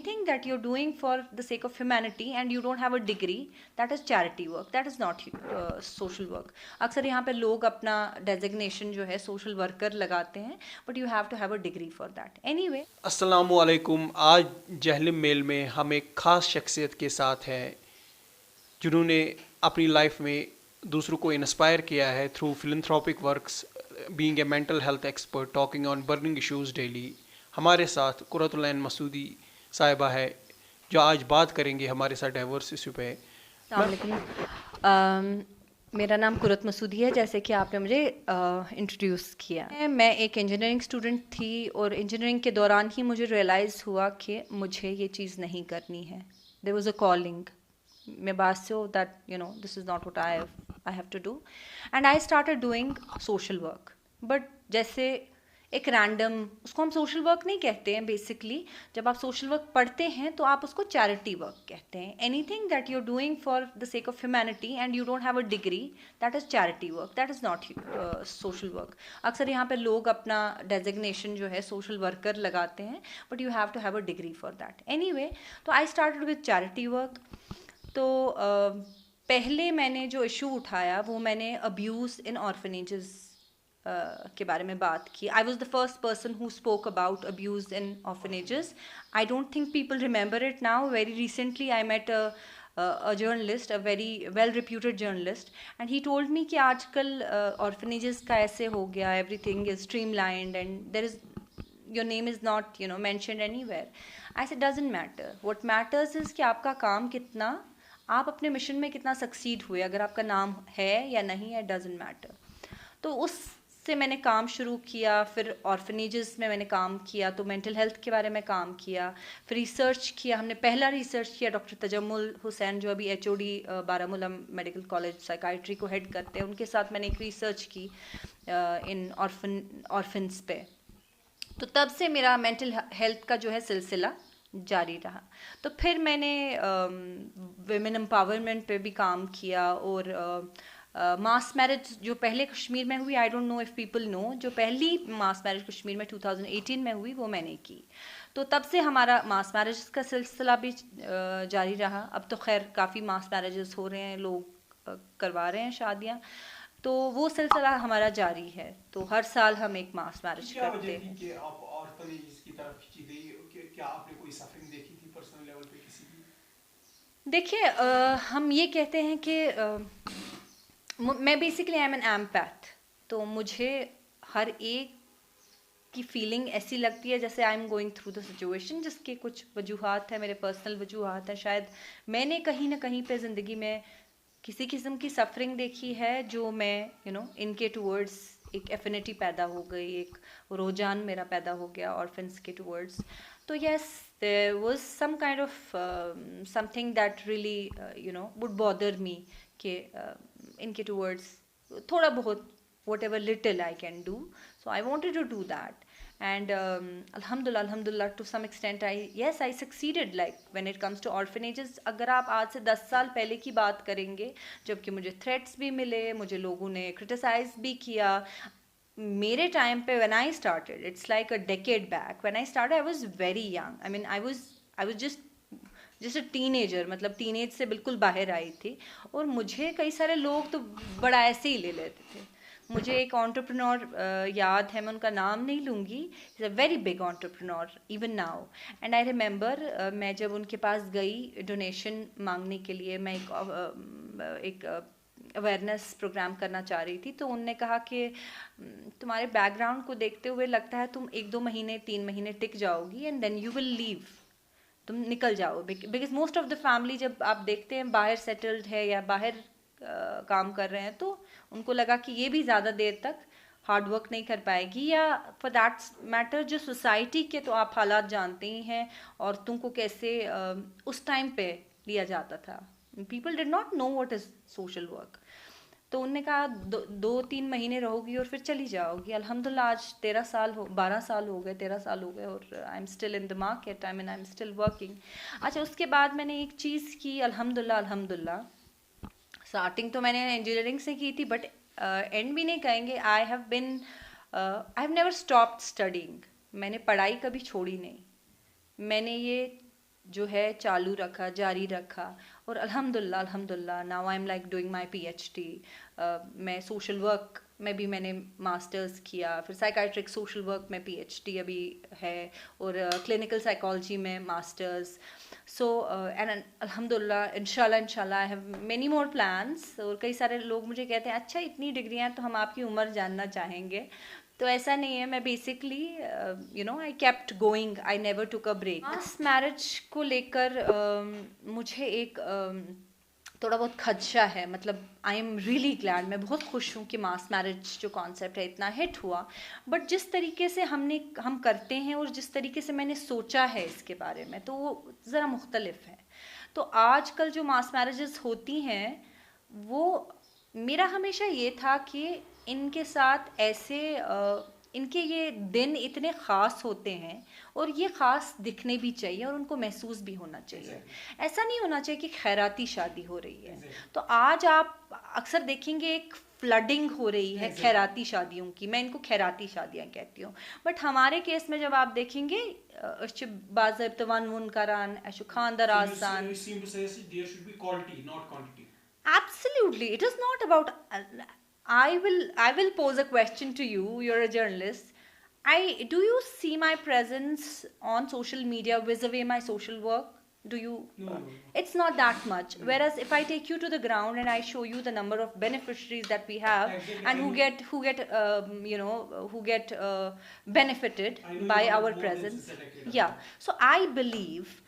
anything that you're doing for the sake of humanity and you don't have a degree, that is charity work, that is not social work. अक्सर यहाँ पे लोग अपना designation जो है social worker लगाते हैं, but you have to have a degree for that. Anyway, अस्सलामुअलैकुम। आज जहलम मेल में हम एक ख़ास शख्सियत के साथ हैं जिन्होंने अपनी लाइफ में दूसरों को इंस्पायर किया है through philanthropic works, being a mental health expert, talking on burning issues daily. हमारे साथ कुरतुल-ऐन मसूदी साहिबा है जो आज बात करेंगे हमारे साथ डाइवर्स इशू पे। मेरा नाम कुरत मसूदी है, जैसे कि आपने मुझे इंट्रोड्यूस किया। मैं एक इंजीनियरिंग स्टूडेंट थी और इंजीनियरिंग के दौरान ही मुझे रियलाइज़ हुआ कि मुझे ये चीज़ नहीं करनी है। देयर वाज अ कॉलिंग मैं बात से that this is not what I have to do, and I started doing social work. But जैसे एक रैंडम, उसको हम सोशल वर्क नहीं कहते हैं बेसिकली। जब आप सोशल वर्क पढ़ते हैं तो आप उसको चैरिटी वर्क कहते हैं। Anything that you are doing for the sake of humanity and you don't have a degree, that is charity work, that is not social work. अक्सर यहाँ पे लोग अपना डेजिग्नेशन जो है सोशल वर्कर लगाते हैं, but you have to have a degree for that. Anyway, तो I started with charity work. तो पहले मैंने जो इशू उठाया वो मैंने अब्यूज़ इन ऑर्फनेजेस के बारे में बात की। I was the first person who spoke about abuse in orphanages. I don't think people remember it now. Very recently I met a journalist, a very well reputed journalist, and he told me कि आजकल orphanages का ऐसे हो गया, everything is streamlined and there is, your name is not mentioned anywhere. I said doesn't matter. What matters is कि आपका काम कितना, आप अपने मिशन में कितना सक्सीड हुए। अगर आपका नाम है या नहीं है, डजेंट मैटर। तो उससे मैंने काम शुरू किया। फिर ऑर्फनेजेस में मैंने काम किया, तो मेंटल हेल्थ के बारे में काम किया। फिर रिसर्च किया। हमने पहला रिसर्च किया डॉक्टर तजम्मुल हुसैन, जो अभी HOD Baramulla medical college psychiatry को हेड करते हैं, उनके साथ मैंने एक रिसर्च की इन ऑर्फन्स पे। तो तब से मेरा मेंटल हेल्थ का जो है सिलसिला जारी रहा। तो फिर मैंने विमेन एम्पावरमेंट पे भी काम किया। और मास मैरिज जो पहले कश्मीर में हुई, I don't know if people know, जो पहली मास मैरिज कश्मीर में 2018 में हुई, वो मैंने की। तो तब से हमारा मास मैरिज का सिलसिला भी जारी रहा। अब तो खैर काफ़ी मास मैरिजेस हो रहे हैं, लोग करवा रहे हैं शादियाँ, तो वो सिलसिला हमारा जारी है। तो हर साल हम एक मास मैरिज करते हैं। कि आप ऑर्फनेज की तरफ खींची गई, क्या आपने कोई सफरिंग देखी थी पर्सनल लेवल पे किसी की? देखिए, हम ये कहते हैं कि मैं basically I am an empath. तो मुझे हर एक की फीलिंग ऐसी लगती है जैसे I am going through the situation, जिसके कुछ वजूहात हैं, मेरे पर्सनल वजूहात हैं। शायद मैंने कहीं ना कहीं पे ज़िंदगी में किसी किस्म की सफरिंग देखी है, जो मैं इनके टूवर्ड्स एक एफिनिटी पैदा हो गई, एक रुझान मेरा पैदा हो गया ऑर्फन्स के टूवर्ड्स। तो yes, there was some kind of something that really would bother me कि इनके टूवर्ड्स थोड़ा बहुत whatever little I can do. So I wanted to do that. And alhamdulillah, to some extent, I succeeded. Like when it comes to orphanages, अगर आप आज से 10 साल पहले की बात करेंगे, जबकि मुझे threats भी मिले, मुझे लोगों ने criticize भी किया मेरे टाइम पे, when I started, it's like a decade back. When I started, I was very young. I mean, I was just a teenager, मतलब टीनेज से बिल्कुल बाहर आई थी। और मुझे कई सारे लोग तो बड़ा ऐसे ही ले लेते थे। मुझे एक एंटरप्रेन्योर याद है, मैं उनका नाम नहीं लूँगी, is a very big entrepreneur even now. And I remember, मैं जब उनके पास गई डोनेशन मांगने के लिए, मैं एक अवेयरनेस प्रोग्राम करना चाह रही थी, तो उनने कहा कि तुम्हारे बैकग्राउंड को देखते हुए लगता है तुम 1-2 महीने 3 महीने टिक जाओगी and then you will leave, तुम निकल जाओ। Because most of the family जब आप देखते हैं बाहर सेटल्ड है या बाहर काम कर रहे हैं, तो उनको लगा कि ये भी ज़्यादा देर तक हार्ड वर्क नहीं कर पाएगी, या फॉर दैट मैटर जो सोसाइटी के तो आप हालात जानते ही हैं, और तुमको कैसे उस टाइम पे लिया जाता था। People did not know what is social work. तो उनने कहा 2-3 महीने रहोगी और फिर चली जाओगी। अल्हम्दुलिल्लाह आज 13 साल हो 12 साल हो गए, 13 साल हो गए, और I am still in the market, I am still working. अच्छा, उसके बाद मैंने एक चीज़ की, अल्हम्दुलिल्लाह। स्टार्टिंग तो मैंने इंजीनियरिंग से की थी, बट एंड भी नहीं कहेंगे। I have never stopped studying. मैंने पढ़ाई कभी छोड़ी नहीं। मैंने ये जो है चालू रखा, जारी रखा, और अल्हम्दुलिल्लाह अल्हम्दुलिल्लाह now I am like doing my PhD. मैं सोशल वर्क में भी मैंने मास्टर्स किया, फिर साइकाइट्रिक सोशल वर्क में पीएचडी अभी है, और क्लिनिकल साइकोलॉजी में मास्टर्स। सो एंड अल्हम्दुलिल्लाह इंशाल्लाह इंशाल्लाह I have many more plans. और कई सारे लोग मुझे कहते हैं अच्छा इतनी डिग्रियां तो हम आपकी उम्र जानना चाहेंगे। तो ऐसा नहीं है, मैं basically you know I kept going, I never took a break. Mass marriage को लेकर मुझे एक थोड़ा बहुत खदशा है, मतलब आई एम रियली ग्लैड, मैं बहुत खुश हूँ कि मास मैरिज जो कॉन्सेप्ट है इतना हिट हुआ। बट जिस तरीके से हम करते हैं और जिस तरीके से मैंने सोचा है इसके बारे में, तो वो ज़रा मुख्तलिफ है। तो आजकल जो मास मैरिजेस होती हैं, वो मेरा हमेशा ये था कि इनके साथ ऐसे इनके ये दिन इतने ख़ास होते हैं, और ये ख़ास दिखने भी चाहिए और उनको महसूस भी होना चाहिए। ऐसा नहीं होना चाहिए कि खैराती शादी हो रही है। तो आज आप अक्सर देखेंगे एक फ्लडिंग हो रही है खैराती शादियों की, मैं इनको खैराती शादियां कहती हूँ। बट हमारे केस में जब आप देखेंगे बाज़ाब्तवन मुनकरान अशु खानदार आसान, absolutely, it is not about I will pose a question to you. You're a journalist. I Do you see my presence on social media vis-a-vis my social work? Do you? No. It's not that much. Whereas if I take you to the ground and I show you the number of beneficiaries that we have, Exactly. and who get benefited by our presence. Yeah. So I believe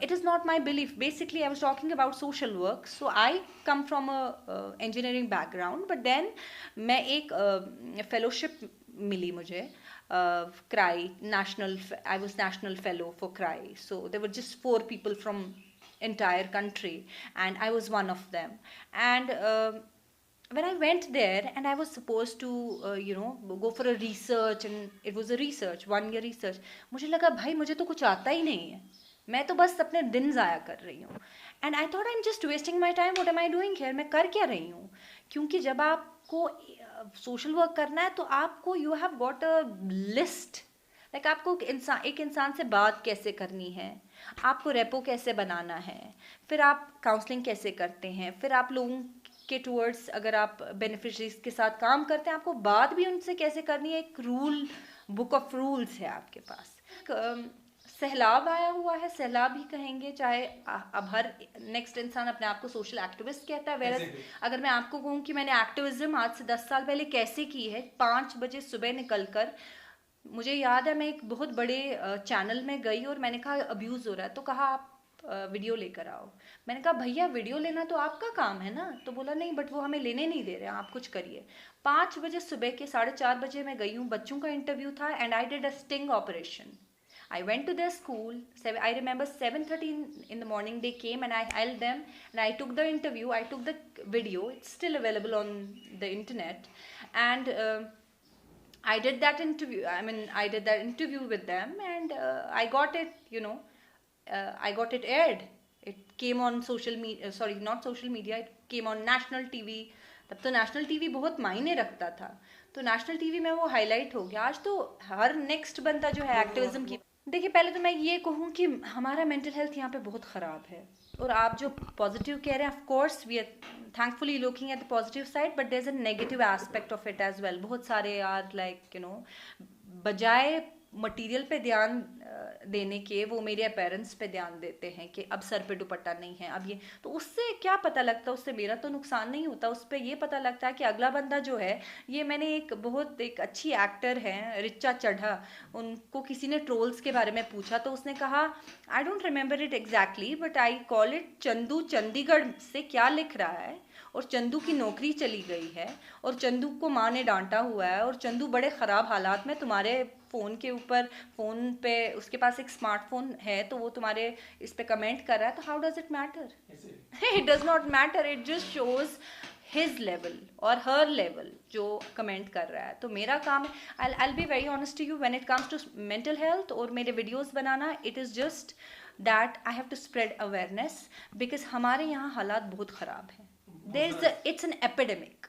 it is not my belief. Basically, I was talking about social work. So I come from a engineering background, but then मैं एक fellowship मिली मुझे, CRI national. I was national fellow for CRI. So there were just 4 people from entire country, and I was one of them. And when I went there and I was supposed to go for a research, and it was a research 1 year research, मुझे लगा भाई मुझे तो कुछ आता ही नहीं है, मैं तो बस अपने दिन ज़ाया कर रही हूँ। And I thought I am just wasting my time, what am I doing here, मैं कर क्या रही हूँ। क्योंकि जब आपको सोशल वर्क करना है तो आपको you have got a list, like आपको एक इंसान से बात कैसे करनी है, आपको रेपो कैसे बनाना है, फिर आप काउंसलिंग कैसे करते हैं, फिर आप लोगों के टूवर्ड्स अगर आप बेनिफिशरीज के साथ काम करते हैं आपको बात भी उनसे कैसे करनी है। एक रूल बुक ऑफ रूल्स है आपके पास। सैलाब आया हुआ है, सैलाब ही कहेंगे, चाहे अब हर नेक्स्ट इंसान अपने आप को सोशल एक्टिविस्ट कहता है। वेरस अगर मैं आपको कहूँ कि मैंने एक्टिविज्म आज से 10 साल पहले कैसे की है, 5 बजे सुबह निकलकर, मुझे याद है मैं एक बहुत बड़े चैनल में गई और मैंने कहा अब्यूज़ हो रहा है, तो कहा आप वीडियो लेकर आओ। मैंने कहा भैया वीडियो लेना तो आपका काम है ना, तो बोला नहीं बट वो हमें लेने नहीं दे रहे हैं, आप कुछ करिए। 5 बजे सुबह के 4:30 बजे मैं गई हूँ, बच्चों का इंटरव्यू था, and I did a sting operation. I went to their school. I remember 7:30 in the morning they came and I held them and I took the interview. I took the video. It's still available on the internet. And I did that interview. I did that interview with them, and I got it. I got it aired. It came on social media. Sorry, not social media. It came on national TV. तब तो national TV बहुत मायने रखता था, तो national TV में वो highlight हो गया। आज तो हर नेक्स्ट बंदा जो है एक्टिविज्म की। देखिए पहले तो मैं ये कहूँ कि हमारा मेंटल हेल्थ यहाँ पे बहुत ख़राब है, और आप जो पॉजिटिव कह रहे हैं, of course we are thankfully looking at the positive side, but there is a negative aspect of it as well. बहुत सारे यार लाइक बजाय मटेरियल पे ध्यान देने के वो मेरे पेरेंट्स पे ध्यान देते हैं कि अब सर पे दुपट्टा नहीं है, अब ये, तो उससे क्या पता लगता, उससे मेरा तो नुकसान नहीं होता, उस पर ये पता लगता है कि अगला बंदा जो है, ये मैंने एक अच्छी एक्टर है रिचा चड्ढा, उनको किसी ने ट्रोल्स के बारे में पूछा, तो उसने कहा I don't remember it exactly but I call it Chandu Chandigarh से क्या लिख रहा है, और चंदू की नौकरी चली गई है, और चंदू को माँ ने डांटा हुआ है, और चंदू बड़े ख़राब हालात में तुम्हारे फ़ोन के ऊपर, फ़ोन पे उसके पास एक स्मार्टफोन है, तो वो तुम्हारे इस पे कमेंट कर रहा है, तो how does it matter? It does not matter, it just shows his level और हर लेवल जो कमेंट कर रहा है। तो मेरा काम है, I be very honest to you, when it comes to mental health और मेरे वीडियोस बनाना, it is just that I have to spread awareness, because हमारे यहाँ हालात बहुत ख़राब हैं। It's an epidemic.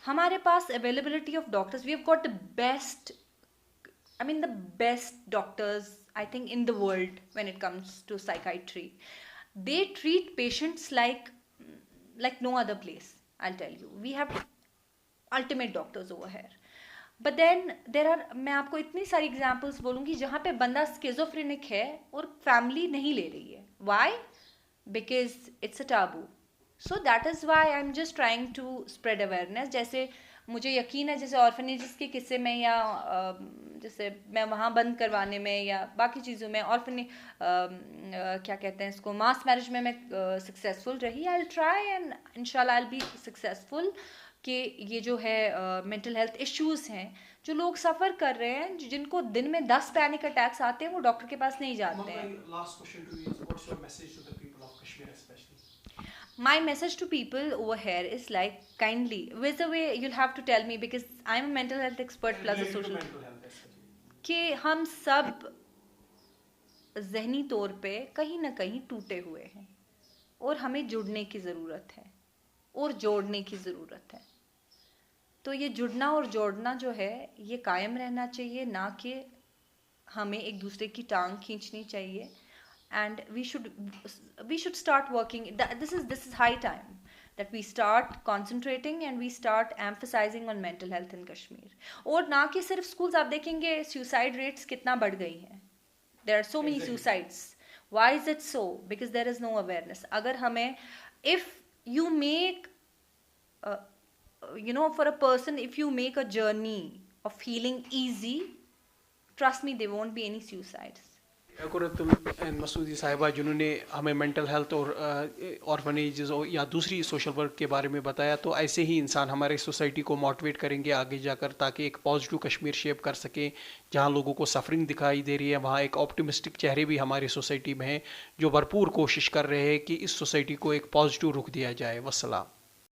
हमारे पास availability of doctors, we have got the best doctors I think, in the world when it comes to psychiatry. They treat patients like no other place. I'll tell you, we have ultimate doctors over here. But then there are, मैं आपको इतनी सारी examples बोलूँगी जहाँ पे बंदा schizophrenic है और फैमिली नहीं ले रही है. Why? Because it's a taboo. So that is why I'm just trying to spread awareness. जैसे मुझे यकीन है, जैसे ऑर्फनेजेस के किस्से में या जैसे मैं वहाँ बंद करवाने में या बाकी चीज़ों में, क्या कहते हैं इसको, मास मैरिज में मैं सक्सेसफुल रही. आई विल ट्राई एंड इंशाल्लाह आई विल बी सक्सेसफुल. कि ये जो है मेंटल हेल्थ इश्यूज़ हैं जो लोग सफ़र कर रहे हैं, जिनको दिन में 10 पैनिक अटैक्स आते हैं, वो डॉक्टर के पास नहीं जाते हैं. My message to people over here is like, kindly, with the way you'll have to tell me, because I'm a mental health expert plus a social, कि हम सब ज़हनी तौर पे कहीं ना कहीं टूटे हुए हैं और हमें जुड़ने की ज़रूरत है और जोड़ने की ज़रूरत है. तो ये जुड़ना और जोड़ना जो है ये कायम रहना चाहिए, ना कि हमें एक दूसरे की टांग खींचनी चाहिए. And we should start working. This is high time that we start concentrating and we start emphasizing on mental health in Kashmir. और ना कि सिर्फ schools, आप देखेंगे suicide rates कितना बढ़ गई हैं. There are so many suicides. Why is it so? Because there is no awareness. अगर हमें, if you make for a person, if you make a journey of healing easy, trust me, there won't be any suicides. Masoodi साहिबा, जिन्होंने हमें mental health और orphanages या दूसरी social work के बारे में बताया, तो ऐसे ही इंसान हमारे सोसाइटी को मोटिवेट करेंगे आगे जाकर, ताकि एक पॉजिटिव कश्मीर शेप कर सकें. जहां लोगों को सफरिंग दिखाई दे रही है, वहां एक ऑप्टिमिस्टिक चेहरे भी हमारी सोसाइटी में हैं जो भरपूर कोशिश कर रहे हैं कि इस सोसाइटी को एक पॉजिटिव रुख दिया जाए. वस्सलाम.